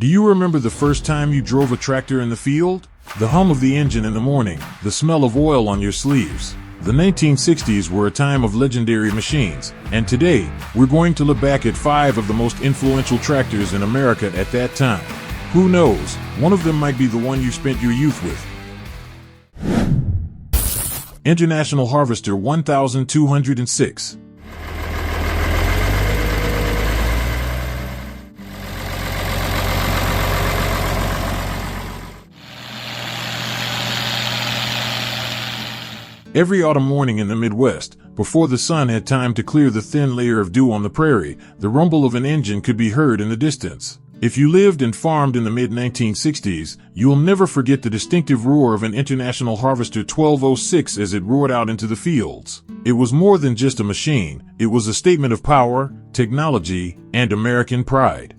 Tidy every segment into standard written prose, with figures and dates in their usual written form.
Do you remember the first time you drove a tractor in the field? The hum of the engine in the morning, the smell of oil on your sleeves. The 1960s were a time of legendary machines, and today, we're going to look back at 5 of the most influential tractors in America at that time. Who knows, one of them might be the one you spent your youth with. International Harvester 1206. Every autumn morning in the Midwest, before the sun had time to clear the thin layer of dew on the prairie, the rumble of an engine could be heard in the distance. If you lived and farmed in the mid-1960s, you'll never forget the distinctive roar of an International Harvester 1206 as it roared out into the fields. It was more than just a machine, it was a statement of power, technology, and American pride.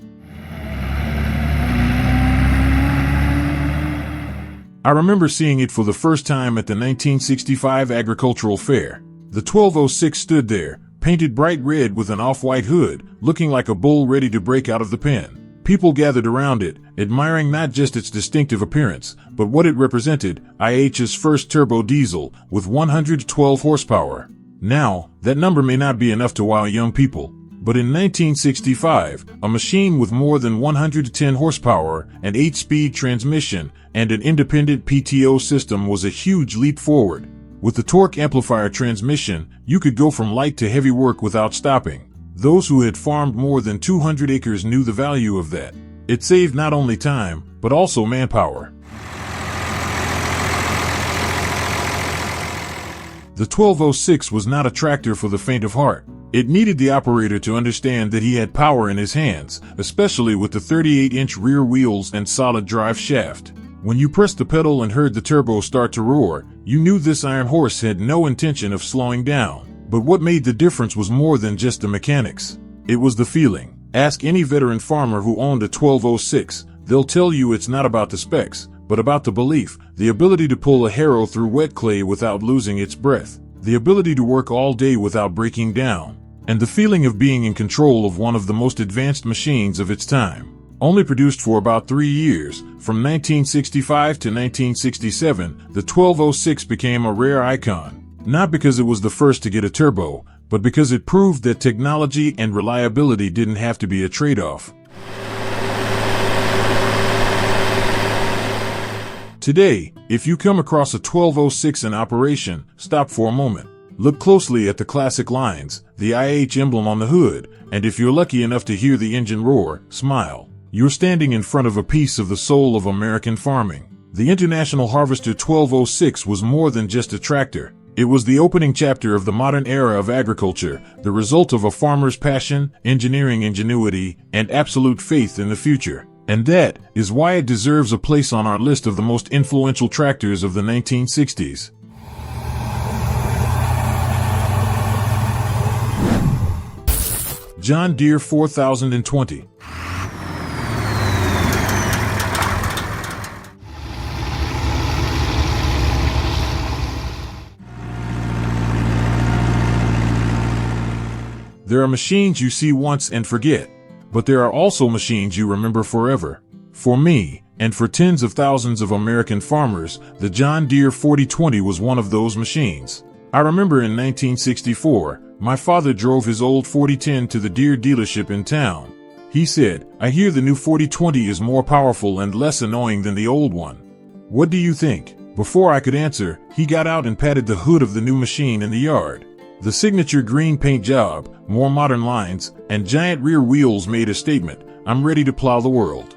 I remember seeing it for the first time at the 1965 Agricultural Fair. The 1206 stood there, painted bright red with an off-white hood, looking like a bull ready to break out of the pen. People gathered around it, admiring not just its distinctive appearance, but what it represented, IH's first turbo diesel, with 112 horsepower. Now, that number may not be enough to wow young people. But in 1965, a machine with more than 110 horsepower, an 8-speed transmission, and an independent PTO system was a huge leap forward. With the torque amplifier transmission, you could go from light to heavy work without stopping. Those who had farmed more than 200 acres knew the value of that. It saved not only time, but also manpower. The 1206 was not a tractor for the faint of heart. It needed the operator to understand that he had power in his hands, especially with the 38-inch rear wheels and solid drive shaft. When you pressed the pedal and heard the turbo start to roar, you knew this iron horse had no intention of slowing down. But what made the difference was more than just the mechanics. It was the feeling. Ask any veteran farmer who owned a 1206, they'll tell you it's not about the specs, but about the belief, the ability to pull a harrow through wet clay without losing its breath, the ability to work all day without breaking down, and the feeling of being in control of one of the most advanced machines of its time. Only produced for about 3 years, from 1965 to 1967, the 1206 became a rare icon, not because it was the first to get a turbo, but because it proved that technology and reliability didn't have to be a trade-off. Today, if you come across a 1206 in operation, stop for a moment. Look closely at the classic lines, the IH emblem on the hood, and if you're lucky enough to hear the engine roar, smile. You're standing in front of a piece of the soul of American farming. The International Harvester 1206 was more than just a tractor. It was the opening chapter of the modern era of agriculture, the result of a farmer's passion, engineering ingenuity, and absolute faith in the future. And that is why it deserves a place on our list of the most influential tractors of the 1960s. John Deere 4020. There are machines you see once and forget, but there are also machines you remember forever. For me, and for tens of thousands of American farmers, the John Deere 4020 was one of those machines. I remember in 1964, my father drove his old 4010 to the Deere dealership in town. He said, "I hear the new 4020 is more powerful and less annoying than the old one. What do you think?" Before I could answer, he got out and patted the hood of the new machine in the yard. The signature green paint job, more modern lines, and giant rear wheels made a statement. I'm ready to plow the world.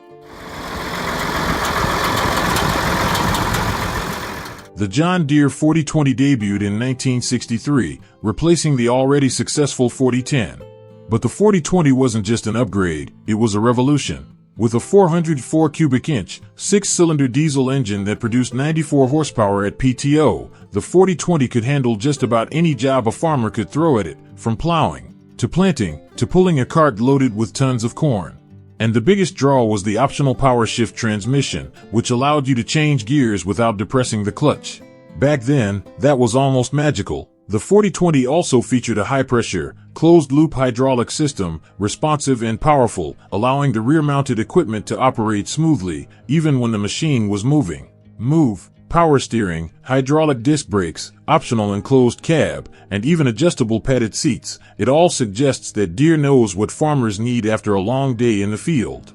The John Deere 4020 debuted in 1963, replacing the already successful 4010. But the 4020 wasn't just an upgrade, it was a revolution. With a 404 cubic inch, 6-cylinder diesel engine that produced 94 horsepower at PTO, the 4020 could handle just about any job a farmer could throw at it, from plowing, to planting, to pulling a cart loaded with tons of corn. And the biggest draw was the optional power shift transmission, which allowed you to change gears without depressing the clutch. Back then, that was almost magical. The 4020 also featured a high-pressure, closed-loop hydraulic system, responsive and powerful, allowing the rear-mounted equipment to operate smoothly, even when the machine was moving. Power steering, hydraulic disc brakes, optional enclosed cab, and even adjustable padded seats. It all suggests that Deere knows what farmers need after a long day in the field.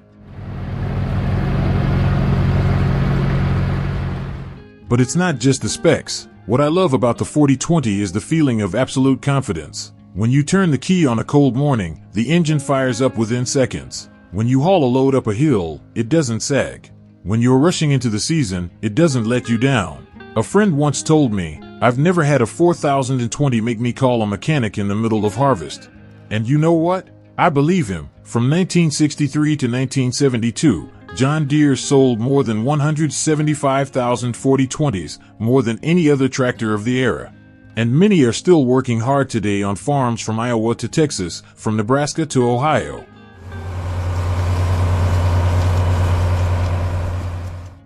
But it's not just the specs. What I love about the 4020 is the feeling of absolute confidence. When you turn the key on a cold morning, the engine fires up within seconds. When you haul a load up a hill, it doesn't sag. When you're rushing into the season, it doesn't let you down. A friend once told me, "I've never had a 4020 make me call a mechanic in the middle of harvest." And you know what? I believe him. From 1963 to 1972, John Deere sold more than 175,000 4020s, more than any other tractor of the era. And many are still working hard today on farms from Iowa to Texas, from Nebraska to Ohio.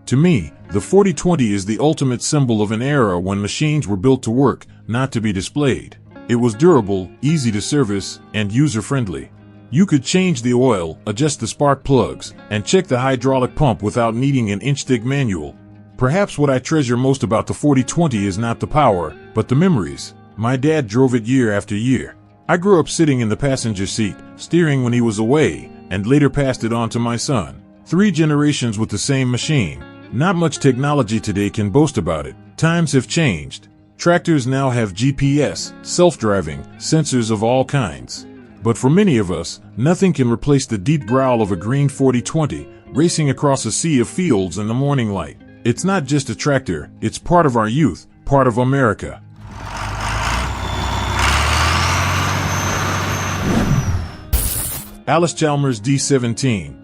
To me, the 4020 is the ultimate symbol of an era when machines were built to work, not to be displayed. It was durable, easy to service, and user-friendly. You could change the oil, adjust the spark plugs, and check the hydraulic pump without needing an inch-thick manual. Perhaps what I treasure most about the 4020 is not the power, but the memories. My dad drove it year after year. I grew up sitting in the passenger seat, steering when he was away, and later passed it on to my son. 3 generations with the same machine. Not much technology today can boast about it. Times have changed. Tractors now have GPS, self-driving, sensors of all kinds. But for many of us, nothing can replace the deep growl of a green 4020, racing across a sea of fields in the morning light. It's not just a tractor, it's part of our youth, part of America. Allis-Chalmers D17.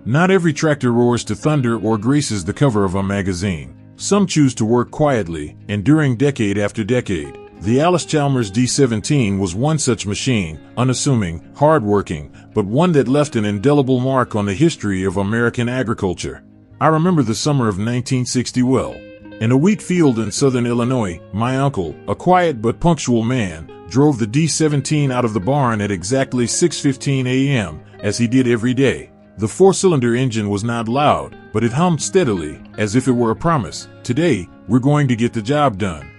Not every tractor roars to thunder or graces the cover of a magazine. Some choose to work quietly, enduring decade after decade. The Allis-Chalmers D17 was one such machine, unassuming, hard-working, but one that left an indelible mark on the history of American agriculture. I remember the summer of 1960 well. In a wheat field in southern Illinois, my uncle, a quiet but punctual man, drove the D17 out of the barn at exactly 6:15 a.m., as he did every day. The 4-cylinder engine was not loud, but it hummed steadily, as if it were a promise. Today, we're going to get the job done.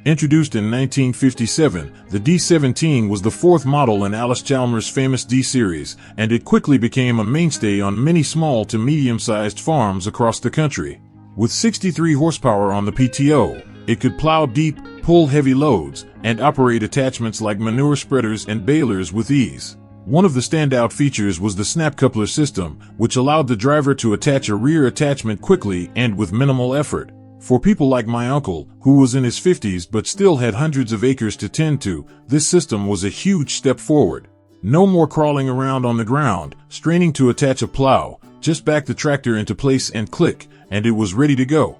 Introduced in 1957, the D17 was the 4th model in Allis-Chalmers' famous D series, and it quickly became a mainstay on many small to medium-sized farms across the country. With 63 horsepower on the PTO, it could plow deep, pull heavy loads, and operate attachments like manure spreaders and balers with ease. One of the standout features was the snap coupler system, which allowed the driver to attach a rear attachment quickly and with minimal effort. For people like my uncle, who was in his 50s but still had hundreds of acres to tend to, this system was a huge step forward. No more crawling around on the ground, straining to attach a plow. Just back the tractor into place and click, and it was ready to go.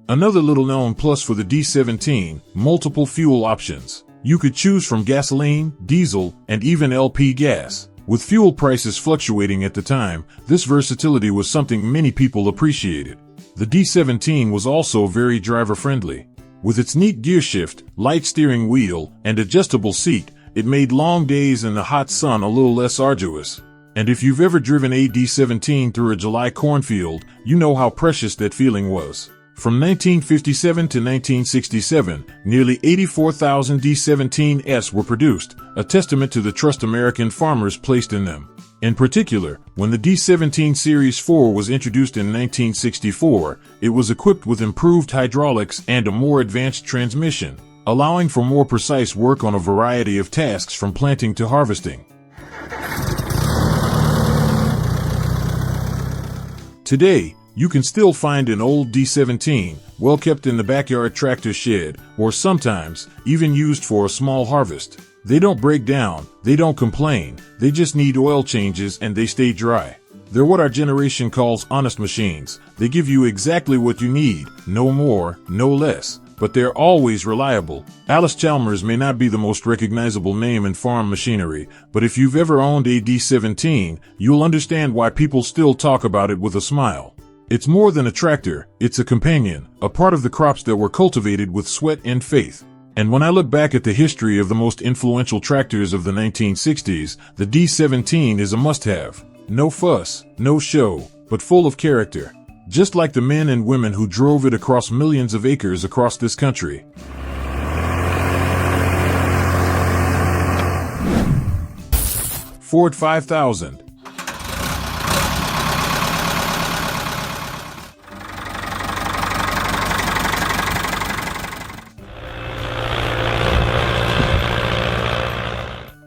Another little-known plus for the D17, multiple fuel options. You could choose from gasoline, diesel, and even LP gas. With fuel prices fluctuating at the time, this versatility was something many people appreciated. The D17 was also very driver-friendly. With its neat gear shift, light steering wheel, and adjustable seat, it made long days in the hot sun a little less arduous. And if you've ever driven a D17 through a July cornfield, you know how precious that feeling was. From 1957 to 1967, nearly 84,000 D17s were produced, a testament to the trust American farmers placed in them. In particular, when the D17 Series 4 was introduced in 1964, it was equipped with improved hydraulics and a more advanced transmission, allowing for more precise work on a variety of tasks from planting to harvesting. Today, you can still find an old D17, well kept in the backyard tractor shed, or sometimes, even used for a small harvest. They don't break down, they don't complain, they just need oil changes and they stay dry. They're what our generation calls honest machines. They give you exactly what you need, no more, no less. But they're always reliable. Allis-Chalmers may not be the most recognizable name in farm machinery, but if you've ever owned a D17, you'll understand why people still talk about it with a smile. It's more than a tractor, it's a companion, a part of the crops that were cultivated with sweat and faith. And when I look back at the history of the most influential tractors of the 1960s, the D17 is a must-have. No fuss, no show, but full of character. Just like the men and women who drove it across millions of acres across this country. Ford 5000.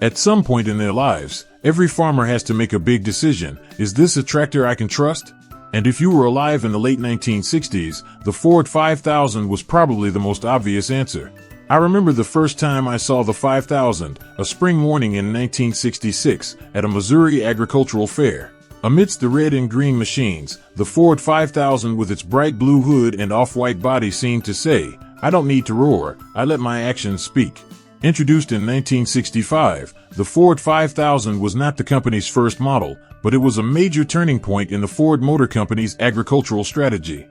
At some point in their lives, every farmer has to make a big decision. Is this a tractor I can trust? And if you were alive in the late 1960s, the Ford 5000 was probably the most obvious answer. I remember the first time I saw the 5000, a spring morning in 1966, at a Missouri agricultural fair. Amidst the red and green machines, the Ford 5000 with its bright blue hood and off-white body seemed to say, "I don't need to roar, I let my actions speak." Introduced in 1965, the Ford 5000 was not the company's first model, but it was a major turning point in the Ford Motor Company's agricultural strategy.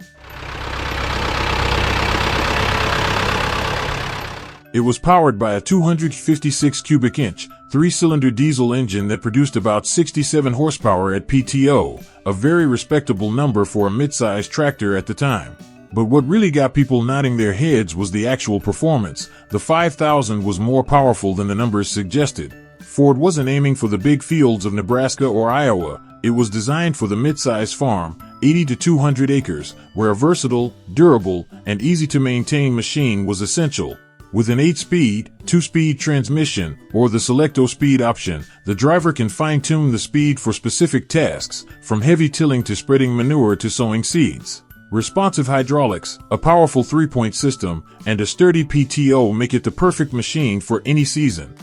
It was powered by a 256 cubic inch, 3-cylinder diesel engine that produced about 67 horsepower at PTO, a very respectable number for a mid-sized tractor at the time. But what really got people nodding their heads was the actual performance. The 5000 was more powerful than the numbers suggested. Ford wasn't aiming for the big fields of Nebraska or Iowa. It was designed for the mid-size farm, 80 to 200 acres, where a versatile, durable, and easy-to-maintain machine was essential. With an 8-speed, 2-speed transmission, or the Selecto-speed option, the driver can fine-tune the speed for specific tasks, from heavy tilling to spreading manure to sowing seeds. Responsive hydraulics, a powerful 3-point system, and a sturdy PTO make it the perfect machine for any season.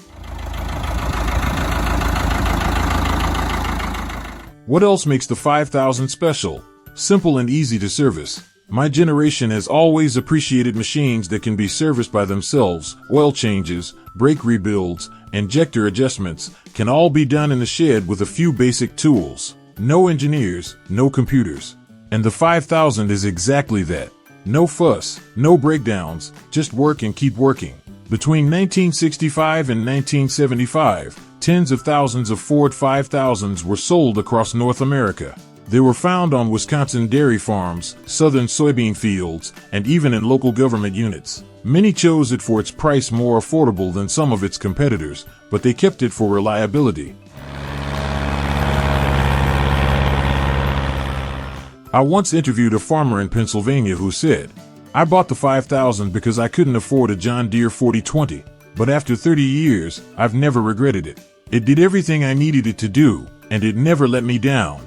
What else makes the 5000 special? Simple and easy to service. My generation has always appreciated machines that can be serviced by themselves. Oil changes, brake rebuilds, injector adjustments can all be done in the shed with a few basic tools. No engineers, no computers. And the 5000 is exactly that. No fuss, no breakdowns, just work and keep working. Between 1965 and 1975, tens of thousands of Ford 5000s were sold across North America. They were found on Wisconsin dairy farms, southern soybean fields, and even in local government units. Many chose it for its price, more affordable than some of its competitors, but they kept it for reliability. I once interviewed a farmer in Pennsylvania who said, "I bought the 5000 because I couldn't afford a John Deere 4020, but after 30 years, I've never regretted it. It did everything I needed it to do, and it never let me down."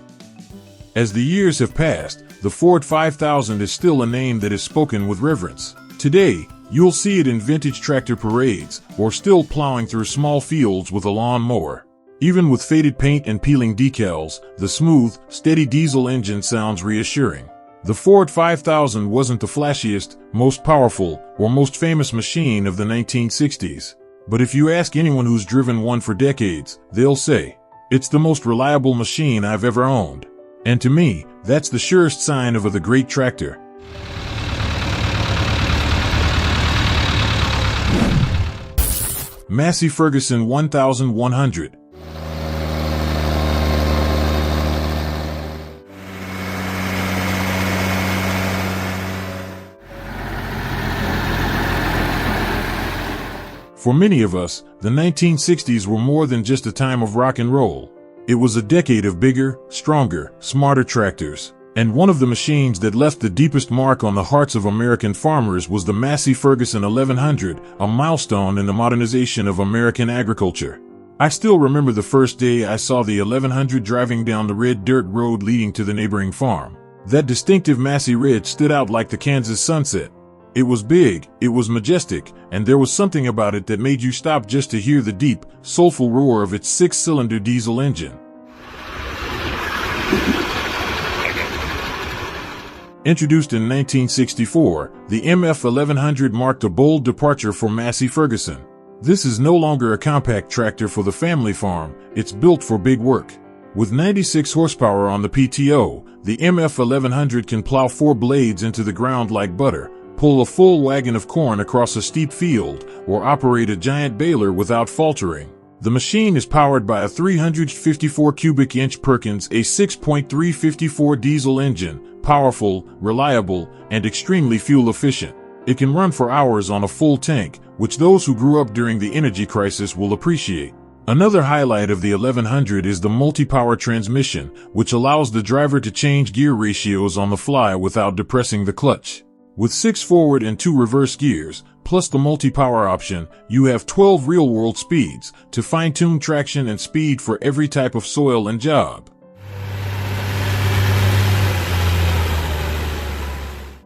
As the years have passed, the Ford 5000 is still a name that is spoken with reverence. Today, you'll see it in vintage tractor parades, or still plowing through small fields with a lawn mower. Even with faded paint and peeling decals, the smooth, steady diesel engine sounds reassuring. The Ford 5000 wasn't the flashiest, most powerful, or most famous machine of the 1960s. But if you ask anyone who's driven one for decades, they'll say, "It's the most reliable machine I've ever owned." And to me, that's the surest sign of a great tractor. Massey Ferguson 1100. For many of us, the 1960s were more than just a time of rock and roll. It was a decade of bigger, stronger, smarter tractors. And one of the machines that left the deepest mark on the hearts of American farmers was the Massey Ferguson 1100, a milestone in the modernization of American agriculture. I still remember the first day I saw the 1100 driving down the red dirt road leading to the neighboring farm. That distinctive Massey red stood out like the Kansas sunset. It was big, it was majestic, and there was something about it that made you stop just to hear the deep, soulful roar of its 6-cylinder diesel engine. Introduced in 1964, the MF 1100 marked a bold departure for Massey Ferguson. This is no longer a compact tractor for the family farm, it's built for big work. With 96 horsepower on the PTO, the MF 1100 can plow 4 blades into the ground like butter, pull a full wagon of corn across a steep field, or operate a giant baler without faltering. The machine is powered by a 354 cubic inch Perkins a 6.354 diesel engine, powerful, reliable, and extremely fuel efficient. It can run for hours on a full tank, which those who grew up during the energy crisis will appreciate. Another highlight of the 1100 is the multi-power transmission, which allows the driver to change gear ratios on the fly without depressing the clutch. With 6 forward and 2 reverse gears, plus the multi-power option, you have 12 real-world speeds to fine-tune traction and speed for every type of soil and job.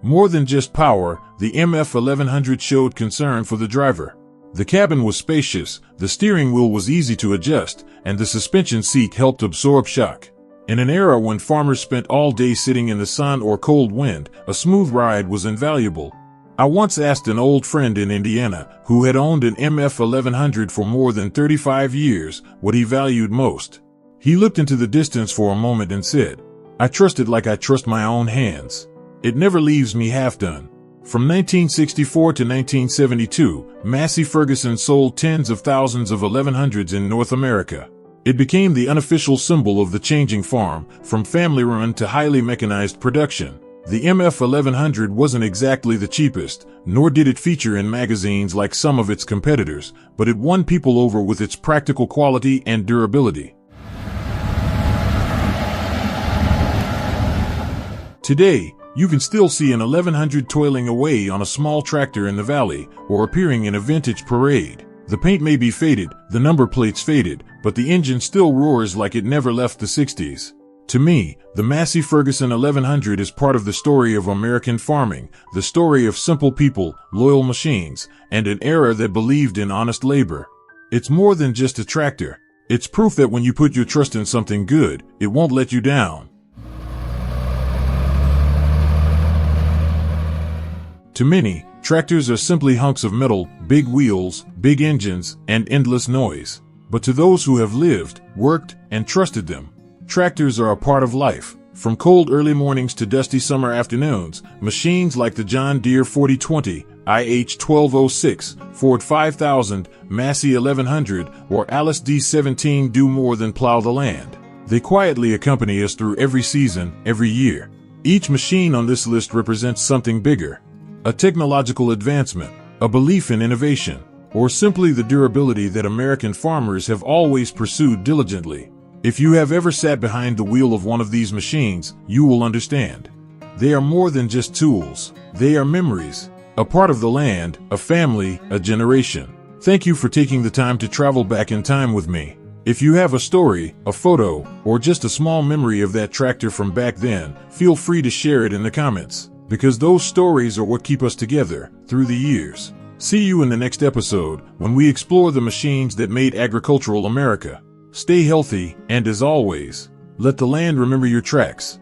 More than just power, the MF 1100 showed concern for the driver. The cabin was spacious, the steering wheel was easy to adjust, and the suspension seat helped absorb shock. In an era when farmers spent all day sitting in the sun or cold wind, a smooth ride was invaluable. I once asked an old friend in Indiana, who had owned an MF 1100 for more than 35 years, what he valued most. He looked into the distance for a moment and said, "I trust it like I trust my own hands. It never leaves me half done." From 1964 to 1972, Massey Ferguson sold tens of thousands of 1100s in North America. It became the unofficial symbol of the changing farm, from family-run to highly mechanized production. The MF 1100 wasn't exactly the cheapest, nor did it feature in magazines like some of its competitors, but it won people over with its practical quality and durability. Today, you can still see an 1100 toiling away on a small tractor in the valley, or appearing in a vintage parade. The paint may be faded, the number plates faded, but the engine still roars like it never left the 60s. To me, the Massey Ferguson 1100 is part of the story of American farming, the story of simple people, loyal machines, and an era that believed in honest labor. It's more than just a tractor. It's proof that when you put your trust in something good, it won't let you down. To many, tractors are simply hunks of metal, big wheels, big engines, and endless noise. But to those who have lived, worked, and trusted them, tractors are a part of life. From cold early mornings to dusty summer afternoons, machines like the John Deere 4020, IH 1206, Ford 5000, Massey 1100, or Allis D17 do more than plow the land. They quietly accompany us through every season, every year. Each machine on this list represents something bigger. A technological advancement, a belief in innovation, or simply the durability that American farmers have always pursued diligently. If you have ever sat behind the wheel of one of these machines, you will understand. They are more than just tools. They are memories, a part of the land, a family, a generation. Thank you for taking the time to travel back in time with me. If you have a story, a photo, or just a small memory of that tractor from back then, feel free to share it in the comments. Because those stories are what keep us together through the years. See you in the next episode when we explore the machines that made agricultural America. Stay healthy, and as always, let the land remember your tracks.